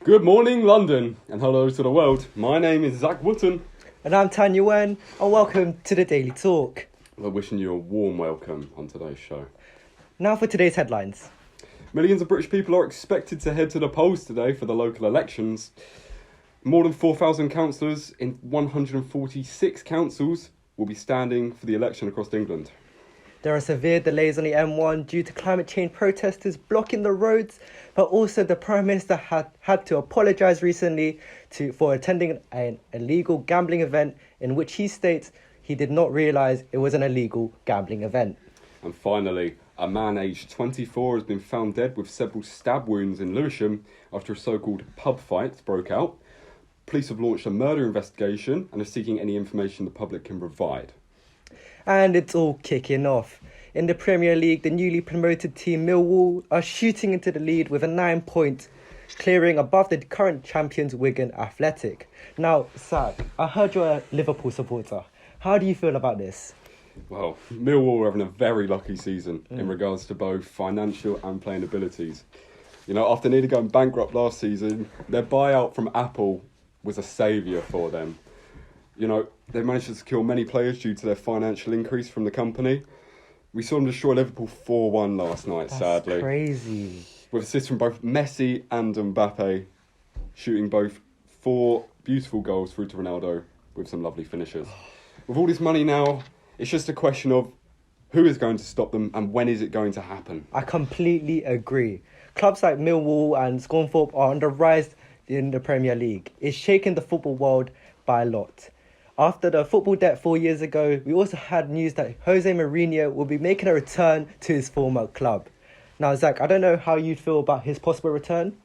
Good morning, London, and hello to the world. My name is Zach Wotton. And I'm Tanya Wen, and welcome to the Daily Talk. We're wishing you a warm welcome on today's show. Now for today's headlines. Millions of British people are expected to head to the polls today for the local elections. More than 4,000 councillors in 146 councils will be standing for the election across England. There are severe delays on the M1 due to climate change protesters blocking the roads, but also the Prime Minister had to apologise recently for attending an illegal gambling event in which he states he did not realise it was an illegal gambling event. And finally, a man aged 24 has been found dead with several stab wounds in Lewisham after a so-called pub fight broke out. Police have launched a murder investigation and are seeking any information the public can provide. And it's all kicking off. In the Premier League, the newly promoted team Millwall are shooting into the lead with a 9 point, clearing above the current champions Wigan Athletic. Now, Zach, I heard you're a Liverpool supporter. How do you feel about this? Well, Millwall are having a very lucky season in regards to both financial and playing abilities. You know, after nearly going bankrupt last season, their buyout from Apple was a saviour for them. You know, they managed to secure many players due to their financial increase from the company. We saw them destroy Liverpool 4-1 last night, sadly. That's crazy. With assists from both Messi and Mbappe, shooting both 4 beautiful goals through to Ronaldo with some lovely finishes. With all this money now, it's just a question of who is going to stop them and when is it going to happen. I completely agree. Clubs like Millwall and Scunthorpe are on the rise in the Premier League. It's shaking the football world by a lot. After the football debt 4 years ago, we also had news that Jose Mourinho will be making a return to his former club. Now, Zach, I don't know how you'd feel about his possible return.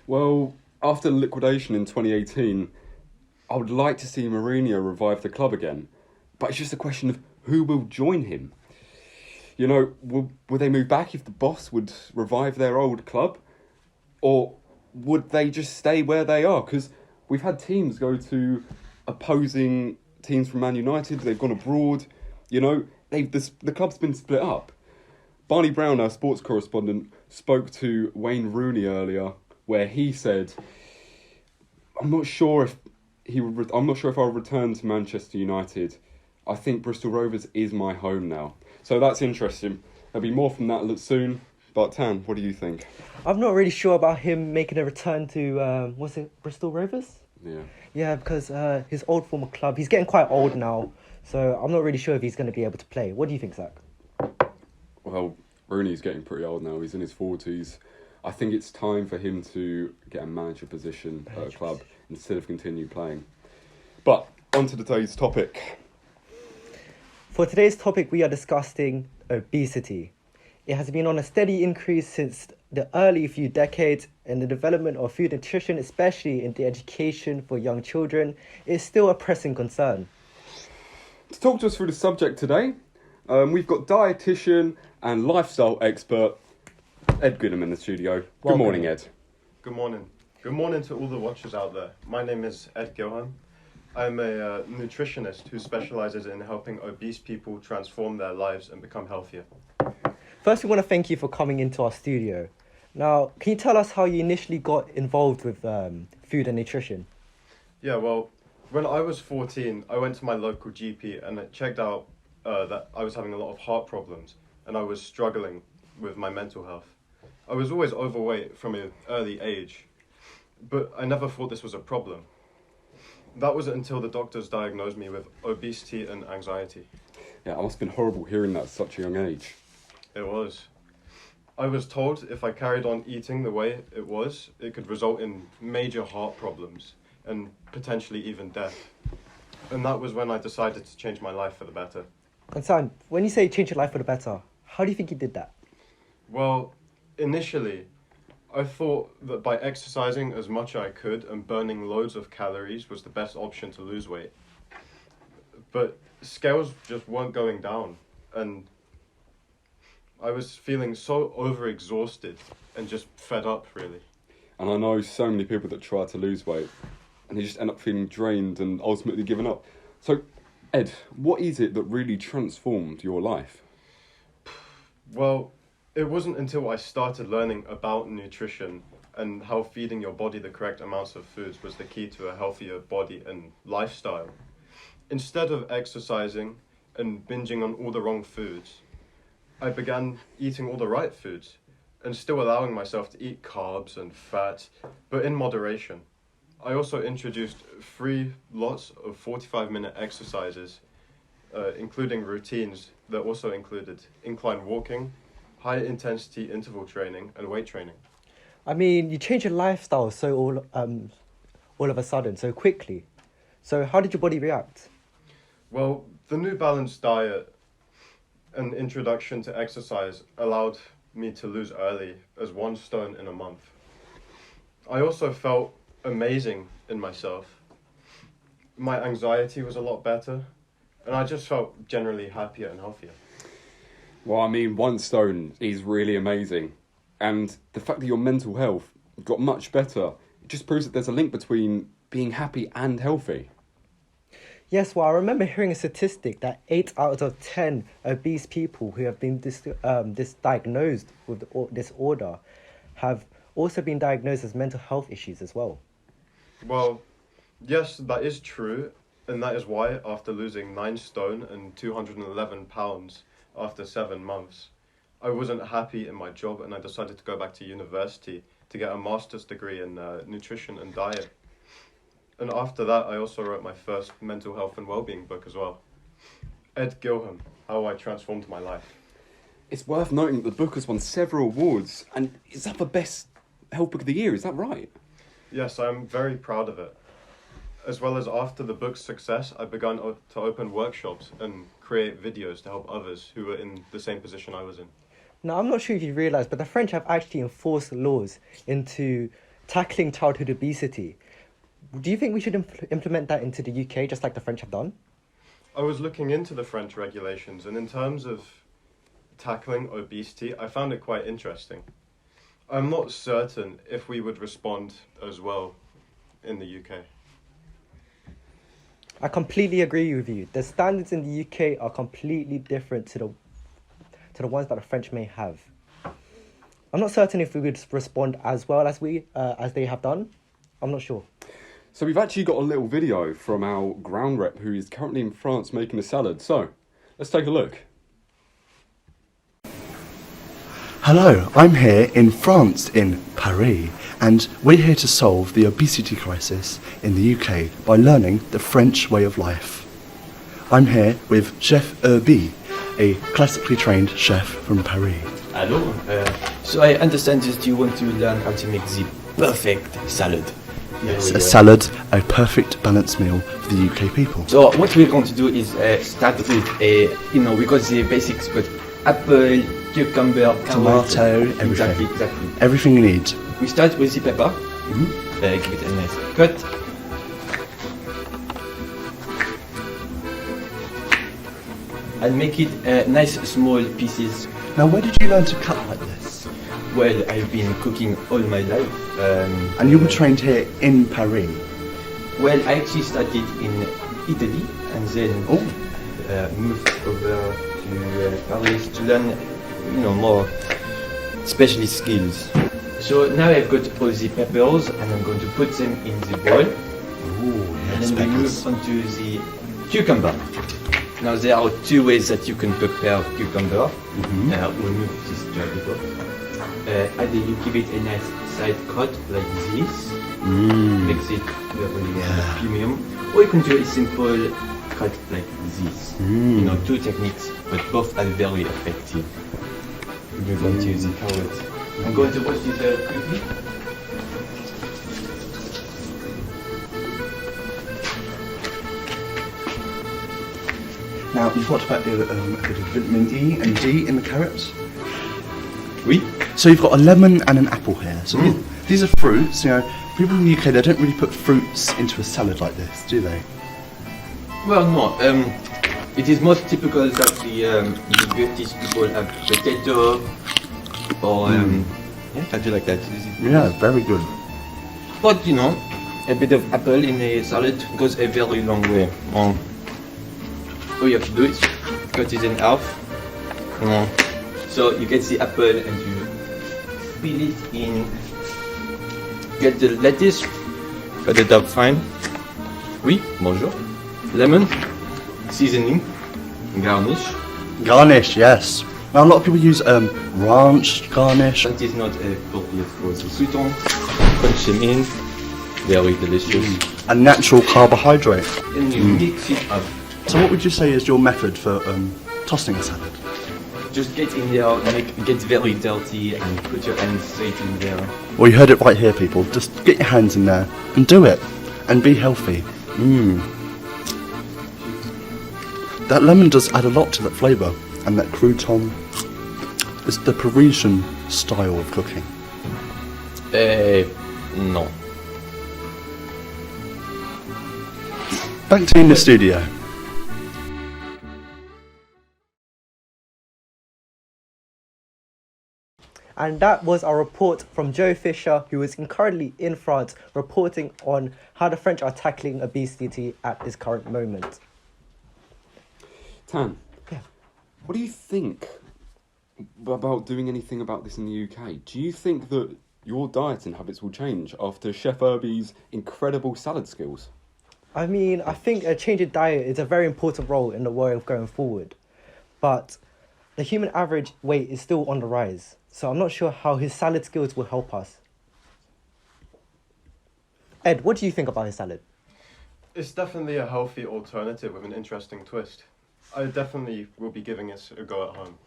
Well, after the liquidation in 2018, I would like to see Mourinho revive the club again. But it's just a question of who will join him. You know, will they move back if the boss would revive their old club? Or would they just stay where they are? Because we've had teams go to opposing teams from Man United. They've gone abroad. You know, the club's been split up. Barney Brown, our sports correspondent, spoke to Wayne Rooney earlier, where he said, I'm not sure if I'll return to Manchester United. I think Bristol Rovers is my home now. So that's interesting. There'll be more from that soon. But Tan, what do you think? I'm not really sure about him making a return to, Bristol Rovers? Yeah. Yeah, because his old former club, he's getting quite old now. So I'm not really sure if he's going to be able to play. What do you think, Zach? Well, Rooney's getting pretty old now. He's in his 40s. I think it's time for him to get a manager position at a club instead of continue playing. But on to today's topic. For today's topic, we are discussing obesity. It has been on a steady increase since the early few decades, and the development of food nutrition, especially in the education for young children, is still a pressing concern. To talk to us through the subject today, we've got dietitian and lifestyle expert Ed Goodham in the studio. Good Welcome. morning, Ed. Good morning. Good morning to all the watchers out there. My name is Ed Gilhan. I'm a nutritionist who specialises in helping obese people transform their lives and become healthier. First, we want to thank you for coming into our studio. Now, can you tell us how you initially got involved with food and nutrition? Yeah, well, when I was 14, I went to my local GP and it checked out that I was having a lot of heart problems and I was struggling with my mental health. I was always overweight from an early age, but I never thought this was a problem. That was until the doctors diagnosed me with obesity and anxiety. Yeah, it must have been horrible hearing that at such a young age. It was. I was told if I carried on eating the way it was, it could result in major heart problems and potentially even death. And that was when I decided to change my life for the better. And Sam, when you say change your life for the better, how do you think you did that? Well, initially, I thought that by exercising as much as I could and burning loads of calories was the best option to lose weight. But scales just weren't going down, and I was feeling so overexhausted and just fed up, really. And I know so many people that try to lose weight and they just end up feeling drained and ultimately giving up. So, Ed, what is it that really transformed your life? Well, it wasn't until I started learning about nutrition and how feeding your body the correct amounts of foods was the key to a healthier body and lifestyle. Instead of exercising and binging on all the wrong foods, I began eating all the right foods and still allowing myself to eat carbs and fat, but in moderation. I also introduced 3 lots of 45-minute exercises, including routines that also included incline walking, high-intensity interval training, and weight training. I mean, you changed your lifestyle so all of a sudden, so quickly. So how did your body react? Well, the new balanced diet and introduction to exercise allowed me to lose early as 1 stone in a month. I also felt amazing in myself. My anxiety was a lot better, and I just felt generally happier and healthier. Well, I mean, 1 stone is really amazing. And the fact that your mental health got much better, it just proves that there's a link between being happy and healthy. Yes, well, I remember hearing a statistic that 8 out of 10 obese people who have been diagnosed with the disorder have also been diagnosed as mental health issues as well. Well, yes, that is true, and that is why after losing 9 stone and 211 pounds after 7 months, I wasn't happy in my job and I decided to go back to university to get a master's degree in nutrition and diet. And after that, I also wrote my first mental health and well-being book as well. Ed Gilham, How I Transformed My Life. It's worth noting that the book has won several awards and it's up for Best Health Book of the Year, is that right? Yes, I'm very proud of it. As well as after the book's success, I began to open workshops and create videos to help others who were in the same position I was in. Now, I'm not sure if you realise, but the French have actually enforced laws into tackling childhood obesity. Do you think we should implement that into the UK, just like the French have done? I was looking into the French regulations, and in terms of tackling obesity, I found it quite interesting. I'm not certain if we would respond as well in the UK. I completely agree with you. The standards in the UK are completely different to the ones that the French may have. I'm not certain if we would respond as well as they have done. I'm not sure. So we've actually got a little video from our ground rep who is currently in France making a salad. So let's take a look. Hello, I'm here in France, in Paris, and we're here to solve the obesity crisis in the UK by learning the French way of life. I'm here with Chef Herbie, a classically trained chef from Paris. Hello. So I understand that you want to learn how to make the perfect salad. Yes, a salad, a perfect balanced meal for the UK people. So what we're going to do is start with we got the basics, but apple, cucumber, carrot, Tomato, everything. Exactly. Everything you need. We start with the pepper. Give it a nice cut. And make it nice small pieces. Now, where did you learn to cut like this? Well, I've been cooking all my life. And you were trained here in Paris. Well, I actually started in Italy and then moved over to Paris to learn, more specialist skills. So now I've got all the peppers and I'm going to put them in the bowl. Ooh, And yes, then we peppers. move on to the cucumber. Now there are 2 ways that you can prepare cucumber. We'll move this to a before. Either you give it a nice side cut like this, makes it very premium, or you can do a simple cut like this. 2 techniques, but both are very effective. We move on to the carrot. I'm going to wash this quickly. Now, you talked about a bit of vitamin E and D in the carrots. Oui. So you've got a lemon and an apple here. So these are fruits. People in the UK, they don't really put fruits into a salad like this, do they? Well, no. It is most typical that the British people have potato or something like that. Yeah, very good. But a bit of apple in a salad goes a very long way. All you have to do is cut it in half. So you get the apple and you peel it in Get the lettuce, cut it up fine. Oui, bonjour. Lemon, seasoning, garnish. Garnish, yes. Now, a lot of people use ranch garnish. That is not appropriate for the crouton. Punch them in. Very delicious. A natural carbohydrate. And you mix it up. So what would you say is your method for tossing a salad? Just get in there, get very dirty, and put your hands straight in there. Well, you heard it right here, people. Just get your hands in there and do it. And be healthy. That lemon does add a lot to that flavour. And that crouton is the Parisian style of cooking. No. Back to you in the studio. And that was our report from Joe Fisher, who is currently in France, reporting on how the French are tackling obesity at this current moment. Tan, Yeah. what do you think about doing anything about this in the UK? Do you think that your dieting habits will change after Chef Herbie's incredible salad skills? I mean, I think a change in diet is a very important role in the way of going forward. But the human average weight is still on the rise. So I'm not sure how his salad skills will help us. Ed, what do you think about his salad? It's definitely a healthy alternative with an interesting twist. I definitely will be giving it a go at home.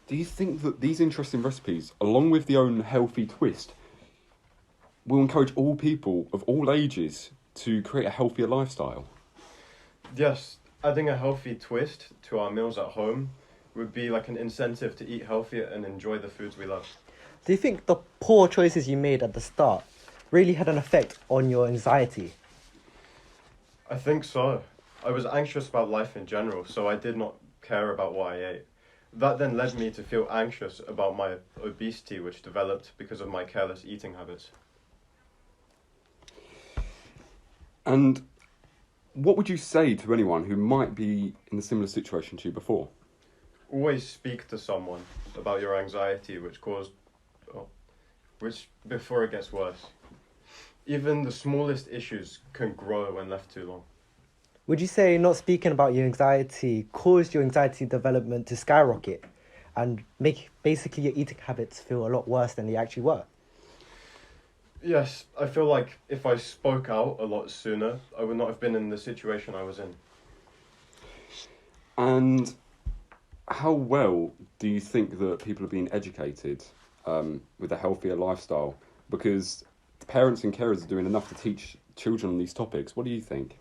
Do you think that these interesting recipes, along with the own healthy twist, will encourage all people of all ages to create a healthier lifestyle? Yes, adding a healthy twist to our meals at home would be like an incentive to eat healthier and enjoy the foods we love. Do you think the poor choices you made at the start really had an effect on your anxiety? I think so. I was anxious about life in general, so I did not care about what I ate. That then led me to feel anxious about my obesity, which developed because of my careless eating habits. And what would you say to anyone who might be in a similar situation to you before? Always speak to someone about your anxiety, which before it gets worse. Even the smallest issues can grow when left too long. Would you say not speaking about your anxiety caused your anxiety development to skyrocket and make basically your eating habits feel a lot worse than they actually were? Yes, I feel like if I spoke out a lot sooner, I would not have been in the situation I was in. And how well do you think that people are being educated with a healthier lifestyle? Because parents and carers are doing enough to teach children on these topics. What do you think?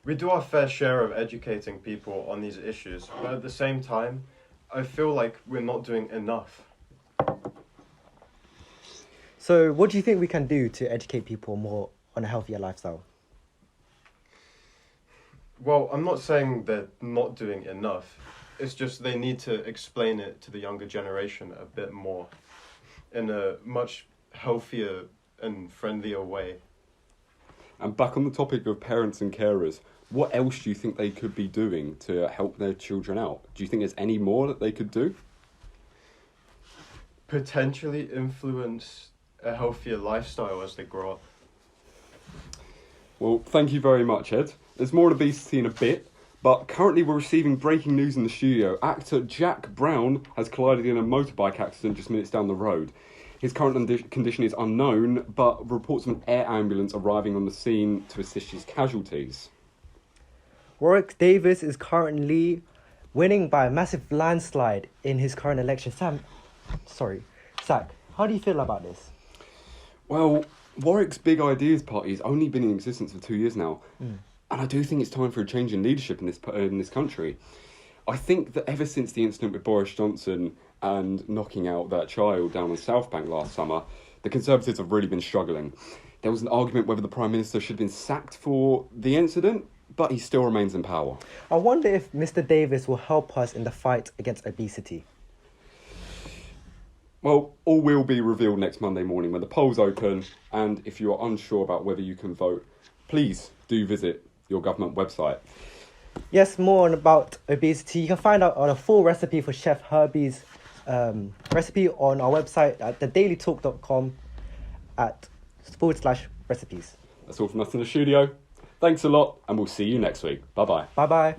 We do our fair share of educating people on these issues, but at the same time, I feel like we're not doing enough. So what do you think we can do to educate people more on a healthier lifestyle? Well, I'm not saying they're not doing enough. It's just they need to explain it to the younger generation a bit more in a much healthier and friendlier way. And back on the topic of parents and carers, what else do you think they could be doing to help their children out? Do you think there's any more that they could do? Potentially influence a healthier lifestyle as they grow up. Well, thank you very much, Ed. There's more on obesity in a bit, but currently we're receiving breaking news in the studio. Actor Jack Brown has collided in a motorbike accident just minutes down the road. His current condition is unknown, but reports of an air ambulance arriving on the scene to assist his casualties. Warwick Davis is currently winning by a massive landslide in his current election. Zach, how do you feel about this? Well, Warwick's Big Ideas Party has only been in existence for 2 years now, and I do think it's time for a change in leadership in this country. I think that ever since the incident with Boris Johnson and knocking out that child down on South Bank last summer, the Conservatives have really been struggling. There was an argument whether the Prime Minister should have been sacked for the incident, but he still remains in power. I wonder if Mr. Davis will help us in the fight against obesity. Well, all will be revealed next Monday morning when the polls open, and if you are unsure about whether you can vote, please do visit your government website. Yes, more about obesity. You can find out on a full recipe for Chef Herbie's recipe on our website at thedailytalk.com. @/recipes. That's all from us in the studio. Thanks a lot, and we'll see you next week. Bye bye. Bye bye.